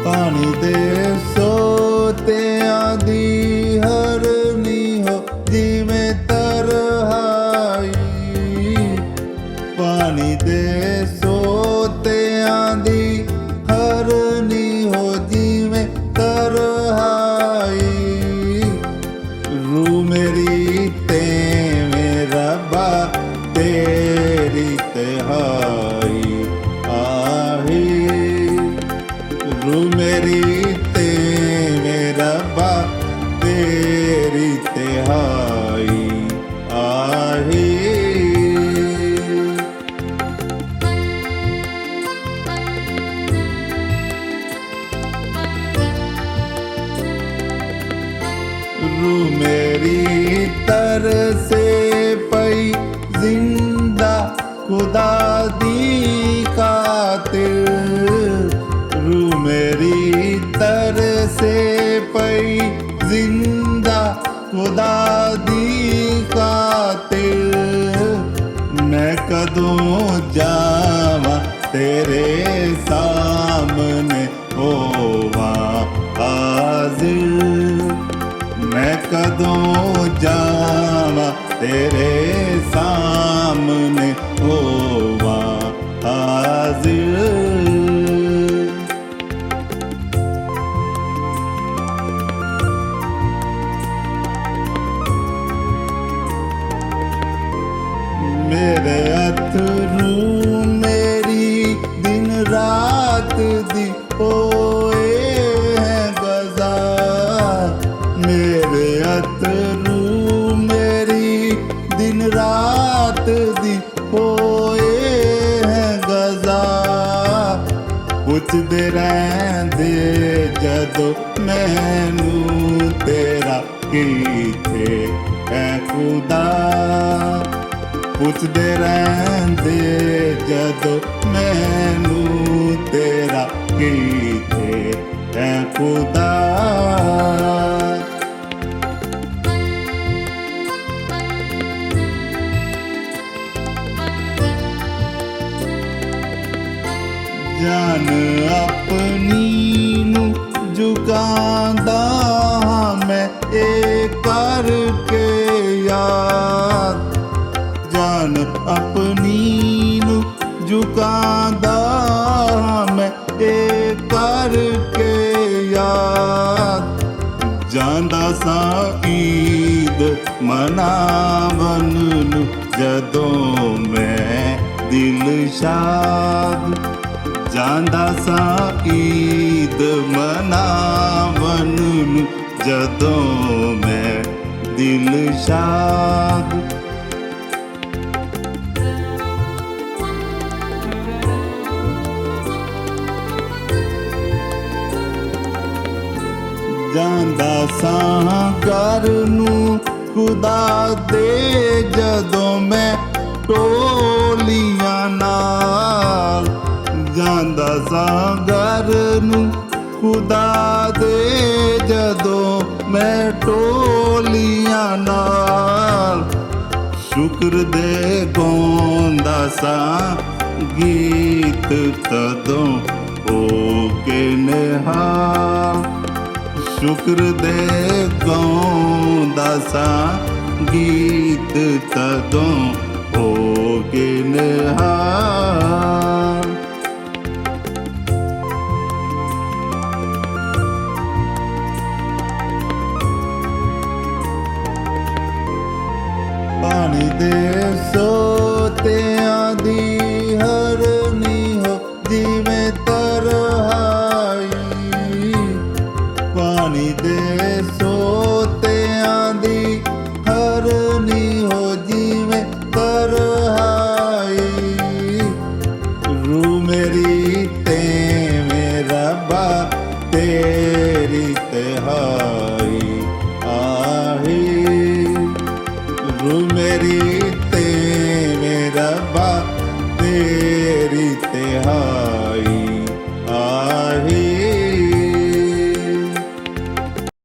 ਪਾਣੀ ਦੇ ਸੋਤਿਆਂ ਦੀ ਹਰਨੀ ਹੋ ਜਿਵੇਂ ਤਰਹਾਈ। ਪਾਣੀ ਦੇ ਸੋਤਿਆਂ ਦੀ ਹਰਨੀ ਹੋ ਜਿਵੇਂ ਤਰਹਾਈ। ਰੂ ਮੇਰੀ ਤੇ ਮੇਰਾ ਬਾ ਤੇਰੀ ਤਿਹਾਈ ਆਹੀ। ਰੂ ਮੇਰੀ ਤੇ ਮੇਰਾ ਬਾ ਤੇਰੀ ਤਿਹਾਈ ਆਹੀ। रू मेरी तरसे पई जिंदा खुदा दी खातिर। रू मेरी तरसे पई जिंदा खुदा दी खातिर। मैं कदों जावां तेरे सामने होवा हाजिर। मैं कदों जावां तेरे सामने होवा हाजिर। मेरे अथरू मेरी दिन रात दी होए हैं गज़ा। मेरे अथरू मेरी दिन रात दी होए हैं गज़ा। पुछदे रहिंदे जदों मैनू तेरा कीथे है खुदा। पुछदे रहिंदे जदों मैनू तेरा कीथे है खुदा। जान अपनी नू झुकांदा हां मैं ए करके याद। जान अपनी नू झुकांदा हां मैं ए करके याद। जांदा सा ईद मनावन नू जदों मैं दिल शाद। जांदा सा ईद मनावन नू जदों मैं दिल शाद। जांदा सा घर नू खुदा दे जदों मैं टोलियां नाल। जांदा सा घर नू खुदा दे जदों मैं टोलियां नाल। शुक्र दे गौंदा सा गीत तदों हो के निहाल। शुक्र दे गौंदा सा गीत तदों हो के निहाल। पानी दे सोतियां दी हरनी हो जिवें तरहाई। पानी दे सोतियां दी हरनी हो जिवें तरहाई। रू मेरी ते मेरा बा